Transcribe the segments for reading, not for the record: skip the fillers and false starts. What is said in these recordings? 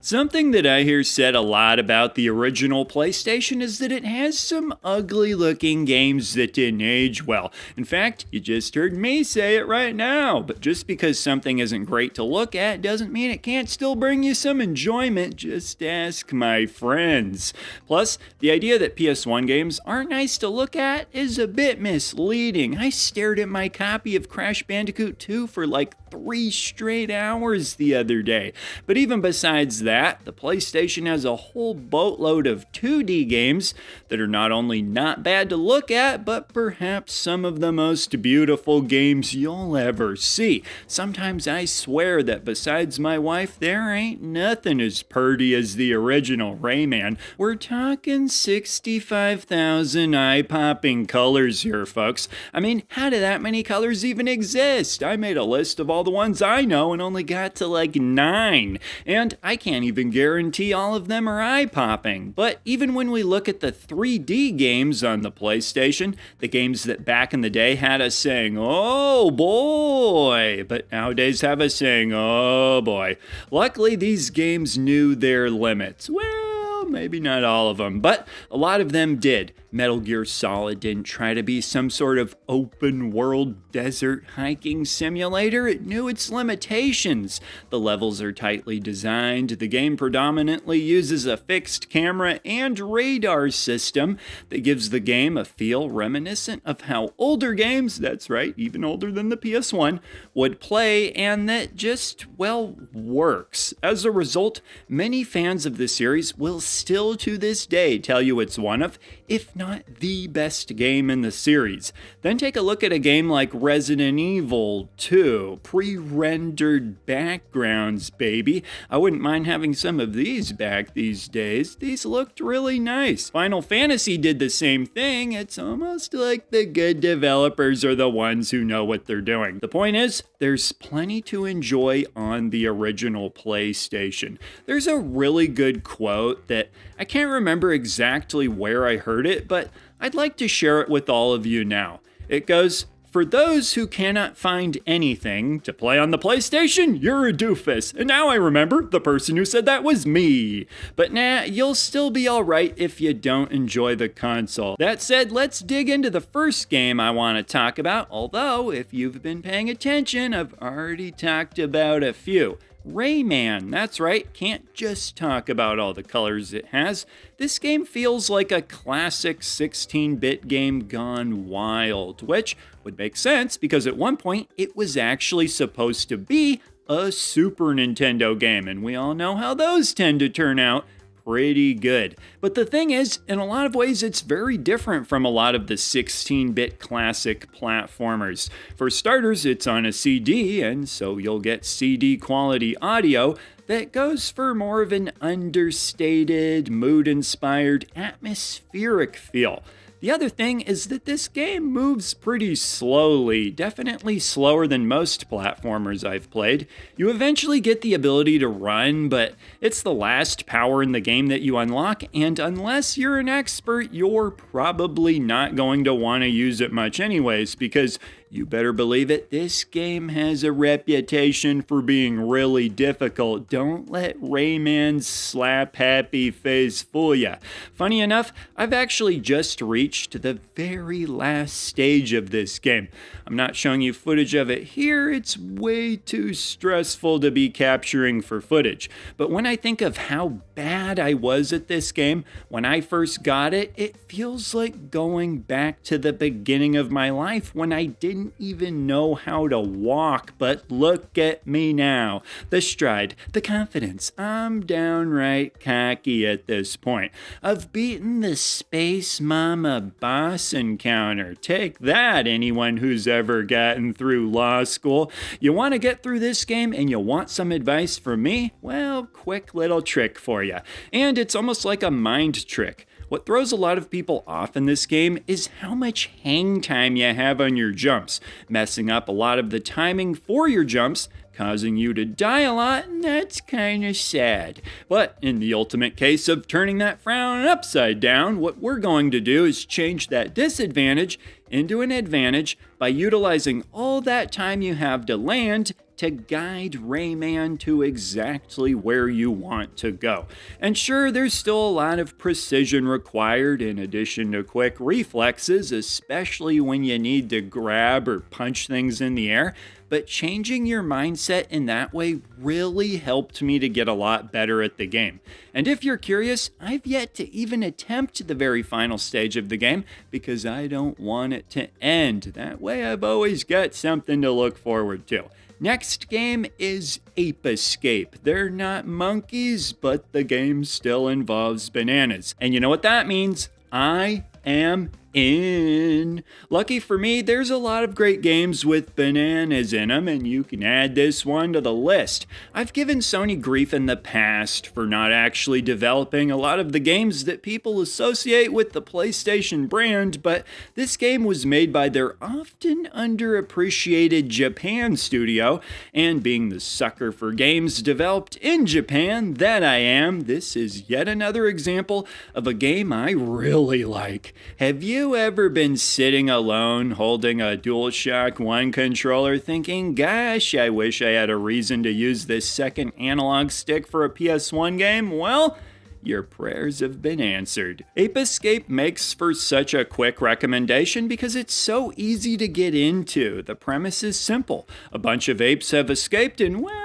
Something that I hear said a lot about the original PlayStation is that it has some ugly looking games that didn't age well. In fact, you just heard me say it right now. But just because something isn't great to look at doesn't mean it can't still bring you some enjoyment. Just ask my friends. Plus, the idea that PS1 games aren't nice to look at is a bit misleading. I stared at my copy of Crash Bandicoot 2 for like 3 straight hours the other day. But even besides that, the PlayStation has a whole boatload of 2D games that are not only not bad to look at, but perhaps some of the most beautiful games you'll ever see. Sometimes I swear that besides my wife, there ain't nothing as purty as the original Rayman. We're talking 65,000 eye-popping colors here, folks. I mean, how do that many colors even exist? I made a list of all the ones I know and only got to like 9. And I can't even guarantee all of them are eye-popping. But even when we look at the 3D games on the PlayStation, the games that back in the day had us saying, oh boy, but nowadays have us saying, oh boy. Luckily, these games knew their limits. Well, maybe not all of them, but a lot of them did. Metal Gear Solid didn't try to be some sort of open-world desert hiking simulator. It knew its limitations. The levels are tightly designed. The game predominantly uses a fixed camera and radar system that gives the game a feel reminiscent of how older games, that's right, even older than the PS1, would play, and that just, well, works. As a result, many fans of the series will still to this day tell you it's one of, if not the best game in the series. Then take a look at a game like Resident Evil 2. Pre-rendered backgrounds, baby. I wouldn't mind having some of these back these days. These looked really nice. Final Fantasy did the same thing. It's almost like the good developers are the ones who know what they're doing. The point is, there's plenty to enjoy on the original PlayStation. There's a really good quote that I can't remember exactly where I heard it, but I'd like to share it with all of you now. It goes, "For those who cannot find anything to play on the PlayStation, you're a doofus." And now I remember, the person who said that was me. But nah, you'll still be alright if you don't enjoy the console. That said, let's dig into the first game I want to talk about, although if you've been paying attention, I've already talked about a few. Rayman, that's right, can't just talk about all the colors it has. This game feels like a classic 16-bit game gone wild, which would make sense because at one point it was actually supposed to be a Super Nintendo game, and we all know how those tend to turn out. Pretty good. But the thing is, in a lot of ways, it's very different from a lot of the 16-bit classic platformers. For starters, it's on a CD, and so you'll get CD quality audio that goes for more of an understated, mood-inspired, atmospheric feel. The other thing is that this game moves pretty slowly, definitely slower than most platformers I've played. You eventually get the ability to run, but it's the last power in the game that you unlock, and unless you're an expert, you're probably not going to want to use it much anyways, because you better believe it, this game has a reputation for being really difficult. Don't let Rayman's slap-happy face fool ya. Funny enough, I've actually just reached the very last stage of this game. I'm not showing you footage of it here, it's way too stressful to be capturing for footage. But when I think of how bad I was at this game when I first got it, it feels like going back to the beginning of my life when I didn't even know how to walk, but look at me now. The stride, the confidence, I'm downright cocky at this point. I've beaten the Space Mama boss encounter. Take that, anyone who's ever gotten through law school. You want to get through this game and you want some advice from me? Well, quick little trick for you. And it's almost like a mind trick. What throws a lot of people off in this game is how much hang time you have on your jumps, messing up a lot of the timing for your jumps, causing you to die a lot, and that's kinda sad. But in the ultimate case of turning that frown upside down, what we're going to do is change that disadvantage into an advantage by utilizing all that time you have to land to guide Rayman to exactly where you want to go. And sure, there's still a lot of precision required in addition to quick reflexes, especially when you need to grab or punch things in the air, but changing your mindset in that way really helped me to get a lot better at the game. And if you're curious, I've yet to even attempt the very final stage of the game because I don't want it to end. That way I've always got something to look forward to. Next game is Ape Escape. They're not monkeys, but the game still involves bananas. And you know what that means? I am in. Lucky for me, there's a lot of great games with bananas in them, and you can add this one to the list. I've given Sony grief in the past for not actually developing a lot of the games that people associate with the PlayStation brand, but this game was made by their often underappreciated Japan studio, and being the sucker for games developed in Japan that I am, this is yet another example of a game I really like. Have you ever been sitting alone holding a DualShock 1 controller thinking, gosh, I wish I had a reason to use this second analog stick for a PS1 game? Well, your prayers have been answered. Ape Escape makes for such a quick recommendation because it's so easy to get into. The premise is simple. A bunch of apes have escaped and, well,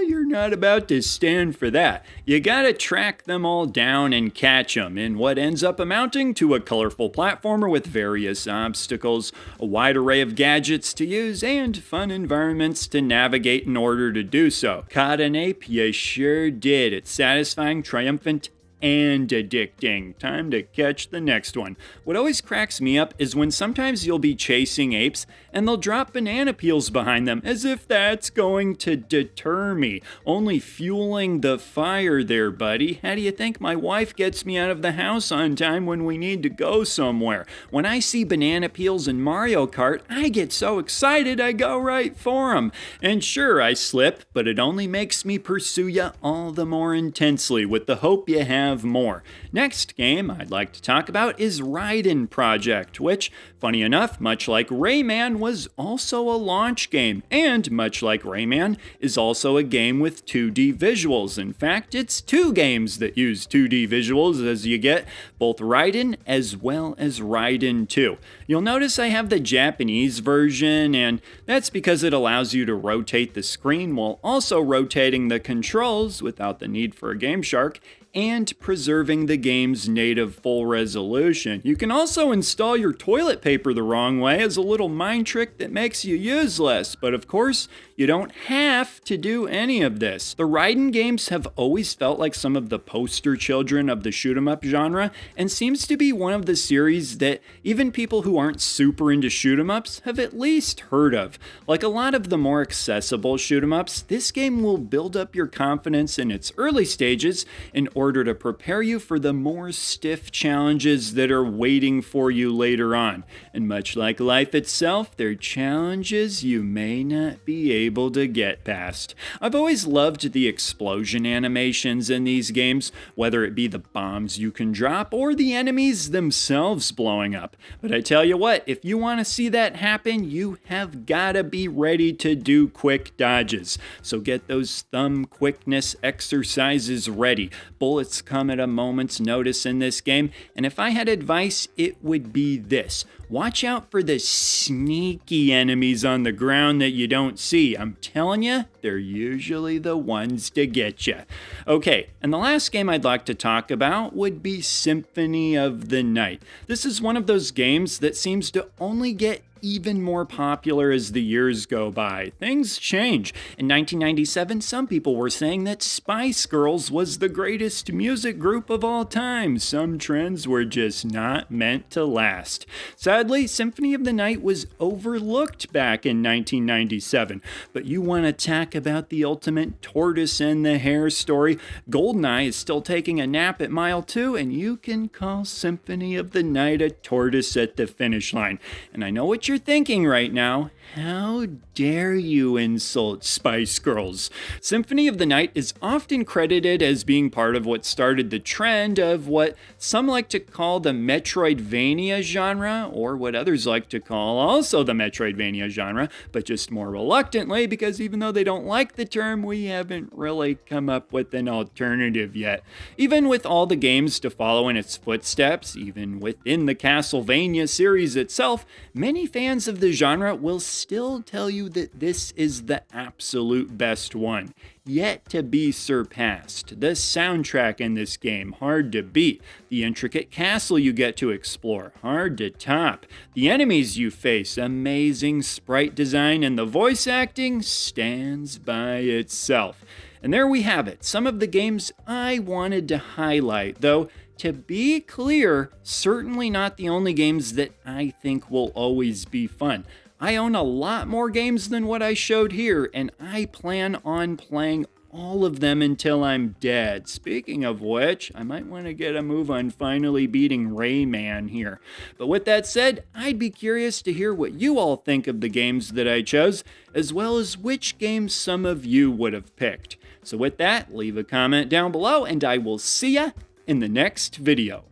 you're not about to stand for that. You gotta track them all down and catch them in what ends up amounting to a colorful platformer with various obstacles, a wide array of gadgets to use, and fun environments to navigate in order to do so. Caught an ape? You sure did. It's satisfying, triumphant, and addicting. Time to catch the next one. What always cracks me up is when sometimes you'll be chasing apes and they'll drop banana peels behind them as if that's going to deter me. Only fueling the fire there, buddy. How do you think my wife gets me out of the house on time when we need to go somewhere? When I see banana peels in Mario Kart, I get so excited I go right for them. And sure, I slip, but it only makes me pursue you all the more intensely with the hope you have more. Next game I'd like to talk about is Raiden Project, which, funny enough, much like Rayman, was also a launch game, and much like Rayman, is also a game with 2D visuals. In fact, it's two games that use 2D visuals as you get both Raiden as well as Raiden 2. You'll notice I have the Japanese version, and that's because it allows you to rotate the screen while also rotating the controls without the need for a Game Shark, and preserving the game's native full resolution. You can also install your toilet paper the wrong way as a little mind trick that makes you use less, but of course, you don't have to do any of this. The Raiden games have always felt like some of the poster children of the shoot-'em-up genre, and seems to be one of the series that even people who aren't super into shoot-'em-ups have at least heard of. Like a lot of the more accessible shoot-'em-ups, this game will build up your confidence in its early stages in order to prepare you for the more stiff challenges that are waiting for you later on. And much like life itself, they're challenges you may not be able to get past. I've always loved the explosion animations in these games, whether it be the bombs you can drop or the enemies themselves blowing up. But I tell you what, if you want to see that happen, you have gotta be ready to do quick dodges. So get those thumb quickness exercises ready. Bullets come at a moment's notice in this game, and if I had advice, it would be this. Watch out for the sneaky enemies on the ground that you don't see. I'm telling you, they're usually the ones to get you. Okay, and the last game I'd like to talk about would be Symphony of the Night. This is one of those games that seems to only get even more popular as the years go by. Things change. In 1997, some people were saying that Spice Girls was the greatest music group of all time. Some trends were just not meant to last. Sadly, Symphony of the Night was overlooked back in 1997. But you want to talk about the ultimate tortoise and the hare story? GoldenEye is still taking a nap at mile 2, and you can call Symphony of the Night a tortoise at the finish line. And I know what you're you're thinking right now. How dare you insult Spice Girls? Symphony of the Night is often credited as being part of what started the trend of what some like to call the Metroidvania genre, or what others like to call also the Metroidvania genre, but just more reluctantly, because even though they don't like the term, we haven't really come up with an alternative yet. Even with all the games to follow in its footsteps, even within the Castlevania series itself, many fans of the genre will still tell you that this is the absolute best one, yet to be surpassed. The soundtrack in this game, hard to beat. The intricate castle you get to explore, hard to top. The enemies you face, amazing sprite design, and the voice acting stands by itself. And there we have it, some of the games I wanted to highlight, though to be clear, certainly not the only games that I think will always be fun. I own a lot more games than what I showed here, and I plan on playing all of them until I'm dead. Speaking of which, I might want to get a move on finally beating Rayman here. But with that said, I'd be curious to hear what you all think of the games that I chose, as well as which games some of you would have picked. So with that, leave a comment down below, and I will see ya in the next video.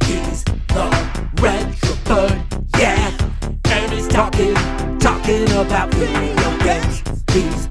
He's the retro bird, yeah. And he's talking about video games. He's